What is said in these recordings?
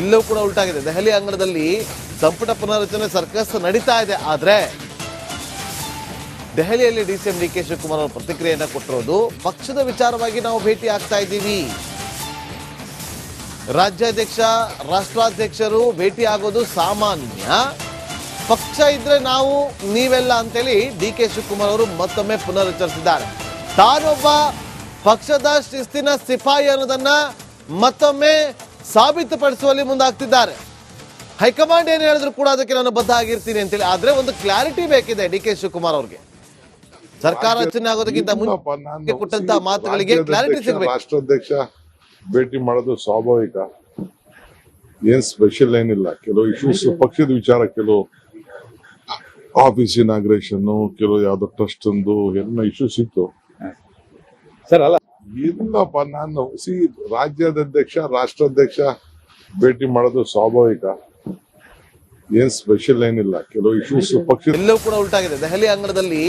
ಎಲ್ಲವೂ ಕೂಡ ಉಲ್ಟಾಗಿದೆ. ದೆಹಲಿ ಅಂಗಣದಲ್ಲಿ ಸಂಪುಟ ಪುನರ್ರಚನೆ ಸರ್ಕಸ್ ನಡೀತಾ ಇದೆ. ಆದ್ರೆ ದೆಹಲಿಯಲ್ಲಿ ಡಿಸಿಎಂ ಡಿ ಕೆ ಶಿವಕುಮಾರ್ ಅವರು ಪ್ರತಿಕ್ರಿಯೆಯನ್ನ ಕೊಟ್ಟಿರೋದು ಪಕ್ಷದ ವಿಚಾರವಾಗಿ ನಾವು ಭೇಟಿ ಆಗ್ತಾ ಇದ್ದೀವಿ. ರಾಜ್ಯಾಧ್ಯಕ್ಷ ರಾಷ್ಟ್ರಾಧ್ಯಕ್ಷರು ಭೇಟಿ ಆಗೋದು ಸಾಮಾನ್ಯ, ಪಕ್ಷ ಇದ್ರೆ ನಾವು ನೀವೆಲ್ಲ ಅಂತೇಳಿ ಡಿ ಕೆ ಶಿವಕುಮಾರ್ ಅವರು ಮತ್ತೊಮ್ಮೆ ಪುನರುಚ್ಚರಿಸಿದ್ದಾರೆ. ತಾನೊಬ್ಬ ಪಕ್ಷದ ಶಿಸ್ತಿನ ಸಿಪಾಯಿ ಅನ್ನೋದನ್ನ ಮತ್ತೊಮ್ಮೆ ಸಾಬೀತುಪಡಿಸುವಲ್ಲಿ ಮುಂದಾಗ್ತಿದ್ದಾರೆ. ಹೈಕಮಾಂಡ್ ಏನು ಹೇಳಿದ್ರು ಕೂಡ ಅದಕ್ಕೆ ನಾನು ಬದ್ಧ ಆಗಿರ್ತೀನಿ ಅಂತೇಳಿ. ಆದ್ರೆ ಒಂದು ಕ್ಲಾರಿಟಿ ಬೇಕಿದೆ ಡಿ ಕೆ ಶಿವಕುಮಾರ್ ಅವ್ರಿಗೆ. ಸರ್ಕಾರ ರಚನೆ ಆಗೋದಕ್ಕಿಂತ ಮುಂಚೆ ಕೊಟ್ಟಂತ ಮಾತುಗಳಿಗೆ ಕ್ಲಾರಿಟಿ ಸಿಗಬೇಕು. ರಾಷ್ಟ್ರಾಧ್ಯಕ್ಷ ಭೇಟಿ ಮಾಡೋದು ಸ್ವಾಭಾವಿಕ, ಏನ್ ಸ್ಪೆಷಲ್ ಏನಿಲ್ಲ. ಕೆಲವು ಇಶ್ಯೂಸ್ ಪಕ್ಷದ ವಿಚಾರ, ಕೆಲವು ಆಫೀಸ್ ಇನಾಗ್ರೇಷನ್, ಕೆಲವು ಯಾವ್ದೋ ಟ್ರಸ್ಟ್ ಒಂದು ಎಲ್ಲ ಇಶ್ಯೂಸ್ ಇತ್ತು ಸರ್. ಅಲ್ಲ ಇಲ್ಲಪ್ಪ, ನಾನು ರಾಜ್ಯಾಧ್ಯಕ್ಷ ರಾಷ್ಟ್ರಾಧ್ಯಕ್ಷ ಭೇಟಿ ಮಾಡೋದು ಸ್ವಾಭಾವಿಕ, ಏನ್ ಸ್ಪೆಷಲ್ ಏನಿಲ್ಲ. ಕೆಲವು ಇಶ್ಯೂಸ್ ಪಕ್ಷ ಎಲ್ಲವೂ ಕೂಡ ಉಲ್ಟಾಗಿದೆ. ದೆಹಲಿ ಅಂಗಣದಲ್ಲಿ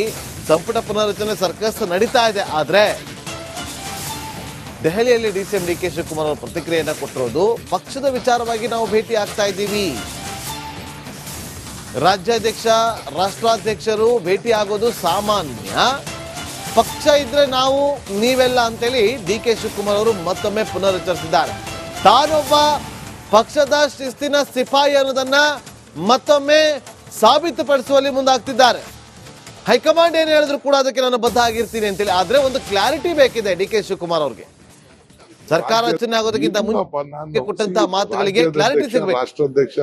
ಸಂಪುಟ ಪುನರ್ರಚನೆ ಸರ್ಕಸ್ ನಡೀತಾ ಇದೆ. ಆದ್ರೆ ದೆಹಲಿಯಲ್ಲಿ ಡಿಸಿಎಂ ಡಿ ಕೆ ಶಿವಕುಮಾರ್ ಅವರು ಪ್ರತಿಕ್ರಿಯೆಯನ್ನ ಕೊಟ್ಟಿರೋದು ಪಕ್ಷದ ವಿಚಾರವಾಗಿ ನಾವು ಭೇಟಿ ಆಗ್ತಾ ಇದ್ದೀವಿ. ರಾಜ್ಯಾಧ್ಯಕ್ಷ ರಾಷ್ಟ್ರಾಧ್ಯಕ್ಷರು ಭೇಟಿ ಆಗೋದು ಸಾಮಾನ್ಯ, ಪಕ್ಷ ಇದ್ರೆ ನಾವು ನೀವೆಲ್ಲ ಅಂತೇಳಿ ಡಿ ಕೆ ಶಿವಕುಮಾರ್ ಅವರು ಮತ್ತೊಮ್ಮೆ ಪುನರುಚ್ಚರಿಸಿದ್ದಾರೆ. ತಾನೊಬ್ಬ ಪಕ್ಷದ ಶಿಸ್ತಿನ ಸಿಪಾಯಿ ಅನ್ನೋದನ್ನ ಮತ್ತೊಮ್ಮೆ ಸಾಬೀತುಪಡಿಸುವಲ್ಲಿ ಮುಂದಾಗ್ತಿದ್ದಾರೆ. ಹೈಕಮಾಂಡ್ ಏನು ಹೇಳಿದ್ರು ಕೂಡ ಅದಕ್ಕೆ ನಾನು ಬದ್ಧ ಆಗಿರ್ತೀನಿ ಅಂತೇಳಿ. ಆದ್ರೆ ಒಂದು ಕ್ಲಾರಿಟಿ ಬೇಕಿದೆ ಡಿ ಕೆ ಶಿವಕುಮಾರ್ ಅವ್ರಿಗೆ. ಸರ್ಕಾರ ರಚನೆ ಆಗೋದಕ್ಕಿಂತ ಮುಂಚೆ ಕೊಟ್ಟಂತ ಮಾತುಗಳಿಗೆ ಕ್ಲಾರಿಟಿ ಸಿಗಬೇಕು. ರಾಷ್ಟ್ರಾಧ್ಯಕ್ಷ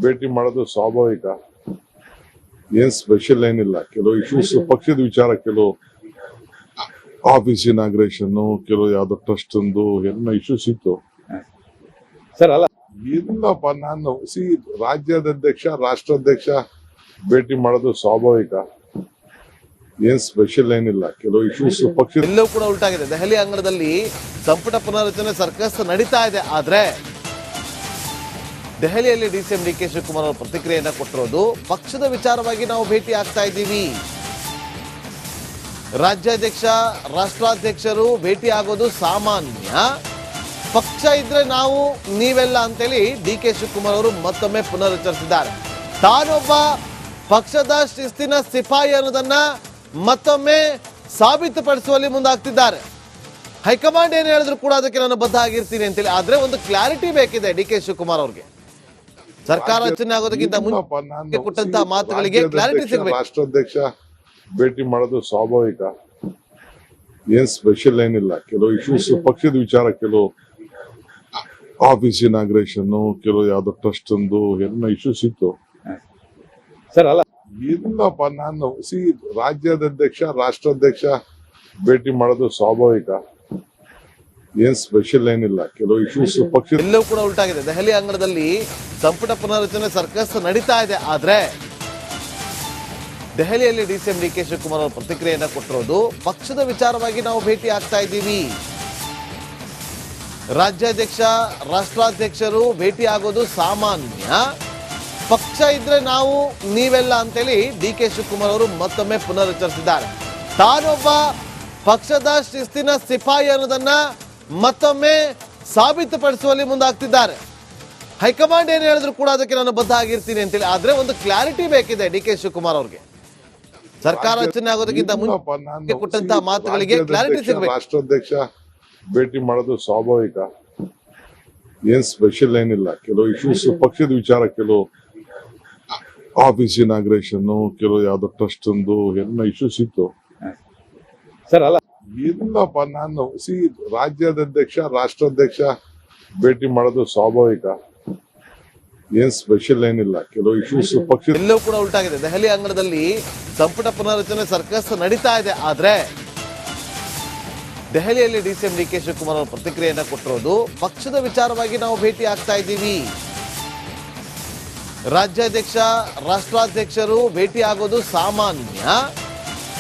ಭೇಟಿ ಮಾಡೋದು ಸ್ವಾಭಾವಿಕ, ಏನ್ ಸ್ಪೆಷಲ್ ಏನಿಲ್ಲ. ಕೆಲವು ಇಶ್ಯೂಸ್ ಪಕ್ಷದ ವಿಚಾರ, ಕೆಲವು ಆಫೀಸ್ ಇನಾಗ್ರೇಷನ್, ಕೆಲವು ಯಾವ್ದೋ ಟ್ರಸ್ಟ್ ಒಂದು ಎಲ್ಲ ಇಶ್ಯೂಸ್ ಇತ್ತು ಸರ್. ಅಲ್ಲ ಇಲ್ಲಪ್ಪ, ನಾನು ರಾಜ್ಯಾಧ್ಯಕ್ಷ ರಾಷ್ಟ್ರಾಧ್ಯಕ್ಷ ಭೇಟಿ ಮಾಡೋದು ಸ್ವಾಭಾವಿಕ, ಏನ್ ಸ್ಪೆಷಲ್ ಏನಿಲ್ಲ. ಕೆಲವು ಇಶ್ಯೂಸ್ ಪಕ್ಷ ಎಲ್ಲವೂ ಕೂಡ ಉಲ್ಟಾಗಿದೆ. ದೆಹಲಿ ಅಂಗಣದಲ್ಲಿ ಸಂಪುಟ ಪುನರ್ರಚನೆ ಸರ್ಕಸ್ ನಡೀತಾ ಇದೆ. ಆದ್ರೆ ದೆಹಲಿಯಲ್ಲಿ ಡಿಸಿಎಂ ಡಿ ಕೆ ಶಿವಕುಮಾರ್ ಅವರು ಪ್ರತಿಕ್ರಿಯೆಯನ್ನ ಕೊಟ್ಟಿರೋದು ಪಕ್ಷದ ವಿಚಾರವಾಗಿ ನಾವು ಭೇಟಿ ಆಗ್ತಾ ಇದ್ದೀವಿ. ರಾಜ್ಯಾಧ್ಯಕ್ಷ ರಾಷ್ಟ್ರಾಧ್ಯಕ್ಷರು ಭೇಟಿ ಆಗೋದು ಸಾಮಾನ್ಯ, ಪಕ್ಷ ಇದ್ರೆ ನಾವು ನೀವೆಲ್ಲ ಅಂತೇಳಿ ಡಿ ಕೆ ಶಿವಕುಮಾರ್ ಅವರು ಮತ್ತೊಮ್ಮೆ ಪುನರುಚ್ಚರಿಸಿದ್ದಾರೆ. ತಾನೊಬ್ಬ ಪಕ್ಷದ ಶಿಸ್ತಿನ ಸಿಪಾಯಿ ಅನ್ನೋದನ್ನ ಮತ್ತೊಮ್ಮೆ ಸಾಬೀತುಪಡಿಸುವಲ್ಲಿ ಮುಂದಾಗ್ತಿದ್ದಾರೆ. ಹೈಕಮಾಂಡ್ ಏನು ಹೇಳಿದ್ರು ಕೂಡ ಅದಕ್ಕೆ ನಾನು ಬದ್ಧ ಆಗಿರ್ತೀನಿ ಅಂತೇಳಿ. ಆದ್ರೆ ಒಂದು ಕ್ಲಾರಿಟಿ ಬೇಕಿದೆ ಡಿ ಕೆ ಶಿವಕುಮಾರ್ ಅವ್ರಿಗೆ. ಸರ್ಕಾರ ರಚನೆ ಆಗೋದಕ್ಕಿಂತ ಮುಂಚೆ ಕೊಟ್ಟಂತ ಮಾತುಗಳಿಗೆ ಕ್ಲಾರಿಟಿ ಸಿಗಬೇಕು. ರಾಷ್ಟ್ರಾಧ್ಯಕ್ಷ ಭೇಟಿ ಮಾಡೋದು ಸ್ವಾಭಾವಿಕ, ಏನ್ ಸ್ಪೆಷಲ್ ಏನಿಲ್ಲ. ಕೆಲವು ಇಶ್ಯೂಸ್ ಪಕ್ಷದ ವಿಚಾರ, ಕೆಲವು ಆಫೀಸ್ ಇನಾಗ್ರೇಷನ್, ಕೆಲವು ಯಾವ್ದೋ ಟ್ರಸ್ಟ್ ಒಂದು ಎಲ್ಲ ಇಶ್ಯೂಸ್ ಇತ್ತು ಸರ್. ಅಲ್ಲ ಇಲ್ಲಪ್ಪ, ನಾನು ರಾಜ್ಯಾಧ್ಯಕ್ಷ ರಾಷ್ಟ್ರಾಧ್ಯಕ್ಷ ಭೇಟಿ ಮಾಡೋದು ಸ್ವಾಭಾವಿಕ, ಏನ್ ಸ್ಪೆಷಲ್ ಏನಿಲ್ಲ. ಕೆಲವು ಇಶ್ಯೂಸ್ ಪಕ್ಷ ಎಲ್ಲವೂ ಕೂಡ ಉಲ್ಟಾಗಿದೆ. ದೆಹಲಿ ಅಂಗಣದಲ್ಲಿ ಸಂಪುಟ ಪುನರ್ರಚನೆ ಸರ್ಕಸ್ ನಡೀತಾ ಇದೆ. ಆದ್ರೆ ದೆಹಲಿಯಲ್ಲಿ ಡಿಸಿಎಂ ಡಿ ಕೆ ಶಿವಕುಮಾರ್ ಅವರು ಪ್ರತಿಕ್ರಿಯೆಯನ್ನ ಕೊಟ್ಟಿರೋದು ಪಕ್ಷದ ವಿಚಾರವಾಗಿ ನಾವು ಭೇಟಿ ಆಗ್ತಾ ಇದ್ದೀವಿ. ರಾಜ್ಯಾಧ್ಯಕ್ಷ ರಾಷ್ಟ್ರಾಧ್ಯಕ್ಷರು ಭೇಟಿ ಆಗೋದು ಸಾಮಾನ್ಯ, ಪಕ್ಷ ಇದ್ರೆ ನಾವು ನೀವೆಲ್ಲ ಅಂತೇಳಿ ಡಿ ಕೆ ಶಿವಕುಮಾರ್ ಅವರು ಮತ್ತೊಮ್ಮೆ ಪುನರುಚ್ಚರಿಸಿದ್ದಾರೆ. ತಾನೊಬ್ಬ ಪಕ್ಷದ ಶಿಸ್ತಿನ ಸಿಪಾಯಿ ಅನ್ನೋದನ್ನ ಮತ್ತೊಮ್ಮೆ ಸಾಬೀತುಪಡಿಸುವಲ್ಲಿ ಮುಂದಾಗ್ತಿದ್ದಾರೆ. ಹೈಕಮಾಂಡ್ ಏನು ಹೇಳಿದ್ರು ಕೂಡ ಅದಕ್ಕೆ ನಾನು ಬದ್ಧ ಆಗಿರ್ತೀನಿ ಅಂತೇಳಿ. ಆದ್ರೆ ಒಂದು ಕ್ಲಾರಿಟಿ ಬೇಕಿದೆ ಡಿ ಕೆ ಶಿವಕುಮಾರ್ ಅವ್ರಿಗೆ. ಸರ್ಕಾರ ರಚನೆ ಆಗೋದಕ್ಕಿಂತ ಮುಂಚೆ ಕೊಟ್ಟಂತ ಮಾತುಗಳಿಗೆ ಕ್ಲಾರಿಟಿ ಸಿಗಬೇಕು. ರಾಷ್ಟ್ರಾಧ್ಯಕ್ಷ ಭೇಟಿ ಮಾಡೋದು ಸ್ವಾಭಾವಿಕ, ಏನ್ ಸ್ಪೆಷಲ್ ಏನಿಲ್ಲ. ಕೆಲವು ಇಶ್ಯೂಸ್ ಪಕ್ಷದ ವಿಚಾರ, ಕೆಲವು ಆಫೀಸ್ ಇನಾಗ್ರೇಷನ್, ಕೆಲವು ಯಾವ್ದೋ ಟ್ರಸ್ಟ್ ಒಂದು ಎಲ್ಲ ಇಶ್ಯೂಸ್ ಇತ್ತು ಸರ್. ಅಲ್ಲ ಇಲ್ಲಪ್ಪ, ನಾನು ರಾಜ್ಯಾಧ್ಯಕ್ಷ ರಾಷ್ಟ್ರಾಧ್ಯಕ್ಷ ಭೇಟಿ ಮಾಡೋದು ಸ್ವಾಭಾವಿಕ, ಏನ್ ಸ್ಪೆಷಲ್ ಏನಿಲ್ಲ. ಕೆಲವು ಇಶ್ಯೂಸ್ ಪಕ್ಷ ಎಲ್ಲವೂ ಕೂಡ ಉಲ್ಟಾಗಿದೆ. ದೆಹಲಿ ಅಂಗಣದಲ್ಲಿ ಸಂಪುಟ ಪುನರ್ರಚನೆ ಸರ್ಕಸ್ ನಡೀತಾ ಇದೆ. ಆದ್ರೆ ದೆಹಲಿಯಲ್ಲಿ ಡಿಸಿಎಂ ಡಿ ಕೆ ಶಿವಕುಮಾರ್ ಅವರು ಪ್ರತಿಕ್ರಿಯೆಯನ್ನ ಕೊಟ್ಟಿರೋದು ಪಕ್ಷದ ವಿಚಾರವಾಗಿ ನಾವು ಭೇಟಿ ಆಗ್ತಾ ಇದ್ದೀವಿ. ರಾಜ್ಯಾಧ್ಯಕ್ಷ ರಾಷ್ಟ್ರಾಧ್ಯಕ್ಷರು ಭೇಟಿ ಆಗೋದು ಸಾಮಾನ್ಯ,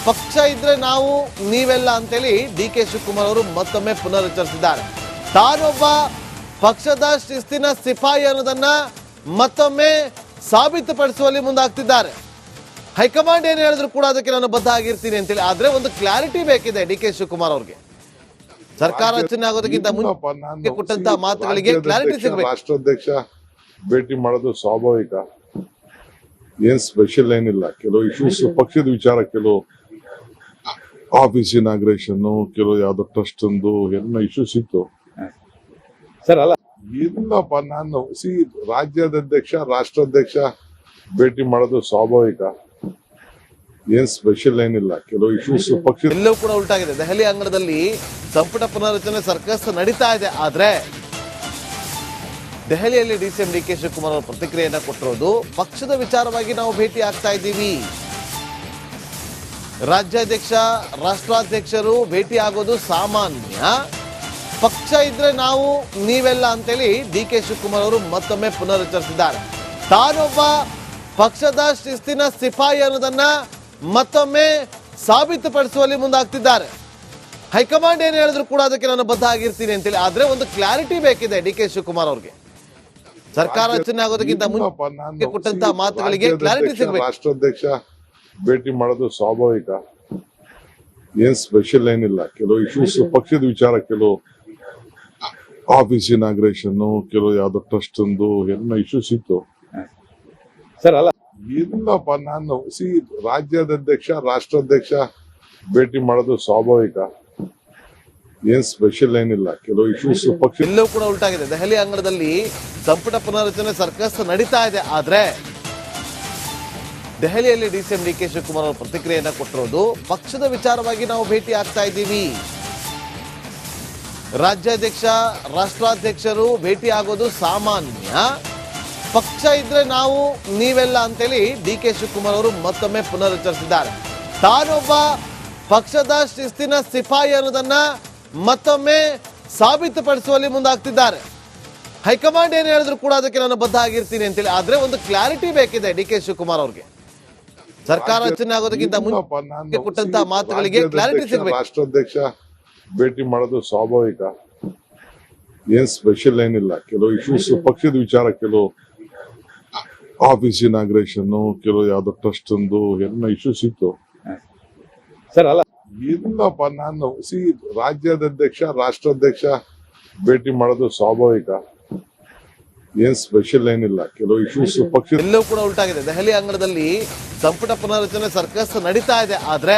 ಪಕ್ಷ ಇದ್ರೆ ನಾವು ನೀವೆಲ್ಲ ಅಂತೇಳಿ ಡಿ ಕೆ ಶಿವಕುಮಾರ್ ಅವರು ಮತ್ತೊಮ್ಮೆ ಪುನರುಚ್ಚರಿಸಿದ್ದಾರೆ. ತಾನೊಬ್ಬ ಪಕ್ಷದ ಶಿಸ್ತಿನ ಸಿಪಾಯಿ ಅನ್ನೋದನ್ನ ಮತ್ತೊಮ್ಮೆ ಸಾಬೀತುಪಡಿಸುವಲ್ಲಿ ಮುಂದಾಗ್ತಿದ್ದಾರೆ. ಹೈಕಮಾಂಡ್ ಏನು ಹೇಳಿದ್ರು ಕೂಡ ಅದಕ್ಕೆ ನಾನು ಬದ್ಧ ಆಗಿರ್ತೀನಿ ಅಂತೇಳಿ. ಆದ್ರೆ ಒಂದು ಕ್ಲಾರಿಟಿ ಬೇಕಿದೆ ಡಿ ಕೆ ಶಿವಕುಮಾರ್ ಅವ್ರಿಗೆ. ಸರ್ಕಾರ ರಚನೆ ಆಗೋದಕ್ಕಿಂತ ಇಲ್ಲಪ್ಪ, ಮುಂಚೆ ನಾನು ಕೊಟ್ಟಂತ ಮಾತುಗಳಿಗೆ ರಾಜ್ಯಾಧ್ಯಕ್ಷ, ಕ್ಲಾರಿಟಿ ಸಿಗಬೇಕು. ರಾಷ್ಟ್ರಾಧ್ಯಕ್ಷ ಭೇಟಿ ಮಾಡೋದು ಸ್ವಾಭಾವಿಕ. ಏನ್ ಸ್ಪೆಷಲ್ ಏನಿಲ್ಲ. ಕೆಲವು ಇಶ್ಯೂಸ್ ಪಕ್ಷದ ವಿಚಾರ, ಕೆಲವು ಆಫೀಸ್ ಇನಾಗ್ರೇಷನ್, ಕೆಲವು ಯಾವ್ದೋ ಟ್ರಸ್ಟ್ ಎಲ್ಲ ಇಶ್ಯೂಸ್ ಇತ್ತು. ಸರ್ ಅಲ್ಲ ಇಲ್ಲಪ್ಪ, ನಾನು ರಾಜ್ಯಾಧ್ಯಕ್ಷ, ರಾಷ್ಟ್ರಾಧ್ಯಕ್ಷ ಭೇಟಿ ಮಾಡೋದು ಸ್ವಾಭಾವಿಕ. ಏನ್ ಸ್ಪೆಷಲ್ ಏನಿಲ್ಲ. ಕೆಲವು ಇಶ್ಯೂಸ್ ಪಕ್ಷದ ಎಲ್ಲವೂ ಕೂಡ ಉಲ್ಟಾಗಿದೆ. ದೆಹಲಿ ಅಂಗಣದಲ್ಲಿ ಸಂಪುಟ ಪುನರ್ರಚನೆ ಸರ್ಕಸ್ ನಡೀತಾ ಇದೆ. ಆದ್ರೆ ದೆಹಲಿಯಲ್ಲಿ ಡಿಸಿಎಂ ಡಿ ಕೆ ಶಿವಕುಮಾರ್ ಅವರು ಪ್ರತಿಕ್ರಿಯೆಯನ್ನ ಕೊಟ್ಟಿರೋದು ಪಕ್ಷದ ವಿಚಾರವಾಗಿ ನಾವು ಭೇಟಿ ಆಗ್ತಾ ಇದ್ದೀವಿ. ರಾಜ್ಯಾಧ್ಯಕ್ಷ, ರಾಷ್ಟ್ರಾಧ್ಯಕ್ಷರು ಭೇಟಿ ಆಗೋದು ಸಾಮಾನ್ಯ. ಪಕ್ಷ ಇದ್ರೆ ನಾವು ನೀವೆಲ್ಲ ಅಂತೇಳಿ ಡಿ ಕೆ ಶಿವಕುಮಾರ್ ಅವರು ಮತ್ತೊಮ್ಮೆ ಪುನರುಚ್ಚರಿಸಿದ್ದಾರೆ. ತಾನೊಬ್ಬ ಪಕ್ಷದ ಶಿಸ್ತಿನ ಸಿಪಾಯಿ ಅನ್ನೋದನ್ನ ಮತ್ತೊಮ್ಮೆ ಸಾಬೀತುಪಡಿಸುವಲ್ಲಿ ಮುಂದಾಗ್ತಿದ್ದಾರೆ. ಹೈಕಮಾಂಡ್ ಏನ್ ಹೇಳಿದ್ರು ಕೂಡ ಅದಕ್ಕೆ ನಾನು ಬದ್ಧ ಆಗಿರ್ತೀನಿ ಅಂತೇಳಿ. ಆದ್ರೆ ಒಂದು ಕ್ಲಾರಿಟಿ ಬೇಕಿದೆ ಡಿ ಕೆ ಶಿವಕುಮಾರ್ ಅವ್ರಿಗೆ. ಸರ್ಕಾರ ರಚನೆ ಆಗೋದಕ್ಕಿಂತ ಇಲ್ಲಪ್ಪ, ಮುಂಚೆ ನಾನು ಕೊಟ್ಟಂತ ಮಾತುಗಳಿಗೆ ಕ್ಲಾರಿಟಿ ರಾಜ್ಯಾಧ್ಯಕ್ಷ, ಸಿಗಬೇಕು. ರಾಷ್ಟ್ರಾಧ್ಯಕ್ಷ ಭೇಟಿ ಮಾಡೋದು ಸ್ವಾಭಾವಿಕ. ಏನ್ ಸ್ಪೆಷಲ್ ಏನಿಲ್ಲ. ಕೆಲವು ಇಶ್ಯೂಸ್ ಪಕ್ಷದ ವಿಚಾರ, ಕೆಲವು ಆಫೀಸ್ ಇನಾಗ್ರೇಷನ್, ಕೆಲವು ಯಾವ್ದೋ ಟ್ರಸ್ಟ್ ಎಲ್ಲ ಇಶ್ಯೂಸ್ ಇತ್ತು. ಸರ್ ಅಲ್ಲ ಇಲ್ಲಪ್ಪ, ನಾನು ರಾಜ್ಯಾಧ್ಯಕ್ಷ, ರಾಷ್ಟ್ರಾಧ್ಯಕ್ಷ ಭೇಟಿ ಮಾಡೋದು ಸ್ವಾಭಾವಿಕ. ಏನ್ ಸ್ಪೆಷಲ್ ಏನಿಲ್ಲ. ಕೆಲವು ಇಶ್ಯೂಸ್ ಪಕ್ಷ ಎಲ್ಲವೂ ಕೂಡ ಉಲ್ಟಾಗಿದೆ. ದೆಹಲಿ ಅಂಗಣದಲ್ಲಿ ಸಂಪುಟ ಪುನರ್ರಚನೆ ಸರ್ಕಸ್ ನಡೀತಾ ಇದೆ. ಆದ್ರೆ ದೆಹಲಿಯಲ್ಲಿ ಡಿಸಿಎಂ ಡಿ ಕೆ ಶಿವಕುಮಾರ್ ಅವರು ಪ್ರತಿಕ್ರಿಯೆಯನ್ನ ಕೊಟ್ಟಿರೋದು ಪಕ್ಷದ ವಿಚಾರವಾಗಿ ನಾವು ಭೇಟಿ ಆಗ್ತಾ ಇದ್ದೀವಿ. ರಾಜ್ಯಾಧ್ಯಕ್ಷ, ರಾಷ್ಟ್ರಾಧ್ಯಕ್ಷರು ಭೇಟಿ ಆಗೋದು ಸಾಮಾನ್ಯ. ಪಕ್ಷ ಇದ್ರೆ ನಾವು ನೀವೆಲ್ಲ ಅಂತೇಳಿ ಡಿ ಕೆ ಶಿವಕುಮಾರ್ ಅವರು ಮತ್ತೊಮ್ಮೆ ಪುನರುಚ್ಚರಿಸಿದ್ದಾರೆ. ತಾನೊಬ್ಬ ಪಕ್ಷದ ಶಿಸ್ತಿನ ಸಿಪಾಯಿ ಅನ್ನೋದನ್ನ ಮತ್ತೊಮ್ಮೆ ಸಾಬೀತುಪಡಿಸುವಲ್ಲಿ ಮುಂದಾಗ್ತಿದ್ದಾರೆ. ಹೈಕಮಾಂಡ್ ಏನ್ ಹೇಳಿದ್ರು ಕೂಡ ಅದಕ್ಕೆ ನಾನು ಬದ್ಧ ಆಗಿರ್ತೀನಿ ಅಂತೇಳಿ. ಆದ್ರೆ ಒಂದು ಕ್ಲಾರಿಟಿ ಬೇಕಿದೆ ಡಿ ಕೆ ಶಿವಕುಮಾರ್ ಅವ್ರಿಗೆ. ಸರ್ಕಾರ ರಚನೆ ಆಗೋದಕ್ಕಿಂತ ಇಲ್ಲಪ್ಪ, ಮುಂಚೆ ನಾನು ಕೊಟ್ಟಂತ ಮಾತುಗಳಿಗೆ ಕ್ಲಾರಿಟಿ ರಾಜ್ಯಾಧ್ಯಕ್ಷ, ಸಿಗಬೇಕು. ರಾಷ್ಟ್ರಾಧ್ಯಕ್ಷ ಭೇಟಿ ಮಾಡೋದು ಸ್ವಾಭಾವಿಕ. ಏನ್ ಸ್ಪೆಷಲ್ ಏನಿಲ್ಲ. ಕೆಲವು ಇಶ್ಯೂಸ್ ಪಕ್ಷದ ವಿಚಾರ, ಕೆಲವು ಆಫೀಸ್ ಇನಾಗ್ರೇಷನ್, ಕೆಲವು ಯಾವ್ದೋ ಟ್ರಸ್ಟ್ ಎಲ್ಲ ಇಶ್ಯೂಸ್ ಇತ್ತು. ಸರ್ ಅಲ್ಲ ಇಲ್ಲಪ್ಪ, ನಾನು ರಾಜ್ಯಾಧ್ಯಕ್ಷ, ರಾಷ್ಟ್ರಾಧ್ಯಕ್ಷ ಭೇಟಿ ಮಾಡೋದು ಸ್ವಾಭಾವಿಕ. ಏನ್ ಸ್ಪೆಷಲ್ ಏನಿಲ್ಲ. ಕೆಲವು ಇಶ್ಯೂಸ್ ಪಕ್ಷದ ಎಲ್ಲವೂ ಕೂಡ ಉಲ್ಟಾಗಿದೆ. ದೆಹಲಿ ಅಂಗಣದಲ್ಲಿ ಸಂಪುಟ ಪುನರ್ರಚನೆ ಸರ್ಕಸ್ ನಡೀತಾ ಇದೆ. ಆದ್ರೆ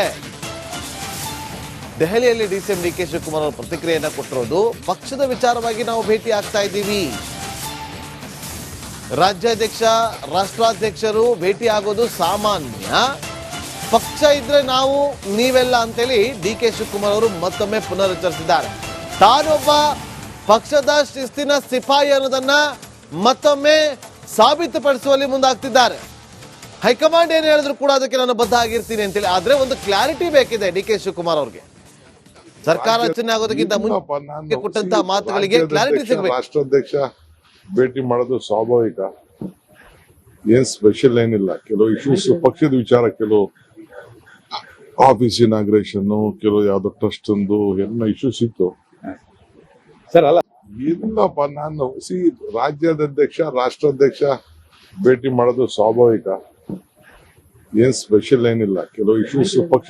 ದೆಹಲಿಯಲ್ಲಿ ಡಿಸಿಎಂ ಡಿ ಕೆ ಶಿವಕುಮಾರ್ ಅವರು ಪ್ರತಿಕ್ರಿಯೆಯನ್ನ ಕೊಟ್ಟಿರೋದು ಪಕ್ಷದ ವಿಚಾರವಾಗಿ ನಾವು ಭೇಟಿ ಆಗ್ತಾ ಇದ್ದೀವಿ. ರಾಜ್ಯಾಧ್ಯಕ್ಷ, ರಾಷ್ಟ್ರಾಧ್ಯಕ್ಷರು ಭೇಟಿ ಆಗೋದು ಸಾಮಾನ್ಯ. ಪಕ್ಷ ಇದ್ರೆ ನಾವು ನೀವೆಲ್ಲ ಅಂತೇಳಿ ಡಿ ಕೆ ಶಿವಕುಮಾರ್ ಅವರು ಮತ್ತೊಮ್ಮೆ ಪುನರುಚ್ಚರಿಸಿದ್ದಾರೆ. ತಾನೊಬ್ಬ ಪಕ್ಷದ ಶಿಸ್ತಿನ ಸಿಪಾಯಿ ಅನ್ನೋದನ್ನ ಮತ್ತೊಮ್ಮೆ ಸಾಬೀತುಪಡಿಸುವಲ್ಲಿ ಮುಂದಾಗ್ತಿದ್ದಾರೆ. ಹೈಕಮಾಂಡ್ ಏನ್ ಹೇಳಿದ್ರು ಕೂಡ ಅದಕ್ಕೆ ನಾನು ಬದ್ಧ ಆಗಿರ್ತೀನಿ ಅಂತೇಳಿ. ಆದ್ರೆ ಒಂದು ಕ್ಲಾರಿಟಿ ಬೇಕಿದೆ ಡಿ ಕೆ ಶಿವಕುಮಾರ್ ಅವ್ರಿಗೆ. ಸರ್ಕಾರ ರಚನೆ ಆಗೋದಕ್ಕಿಂತ ಇಲ್ಲಪ್ಪ, ಮುಂಚೆ ನಾನು ಕೊಟ್ಟಂತ ಮಾತುಗಳಿಗೆ ಕ್ಲಾರಿಟಿ ರಾಜ್ಯಾಧ್ಯಕ್ಷ, ಸಿಗಬೇಕು. ರಾಷ್ಟ್ರಾಧ್ಯಕ್ಷ ಭೇಟಿ ಮಾಡೋದು ಸ್ವಾಭಾವಿಕ. ಏನ್ ಸ್ಪೆಷಲ್ ಏನಿಲ್ಲ. ಕೆಲವು ಇಶ್ಯೂಸ್ ಪಕ್ಷದ ವಿಚಾರ, ಕೆಲವು ಆಫೀಸ್ ಇನಾಗ್ರೇಷನ್, ಕೆಲವು ಯಾವ್ದೋ ಟ್ರಸ್ಟ್ ಎಲ್ಲ ಇಶ್ಯೂಸ್ ಇತ್ತು. ಸರ್ ಅಲ್ಲ ಇಲ್ಲಪ್ಪ, ನಾನು ರಾಜ್ಯಾಧ್ಯಕ್ಷ, ರಾಷ್ಟ್ರಾಧ್ಯಕ್ಷ ಭೇಟಿ ಮಾಡೋದು ಸ್ವಾಭಾವಿಕ. ಏನ್ ಸ್ಪೆಷಲ್ ಏನಿಲ್ಲ. ಕೆಲವು ಇಶ್ಯೂಸ್ ಪಕ್ಷ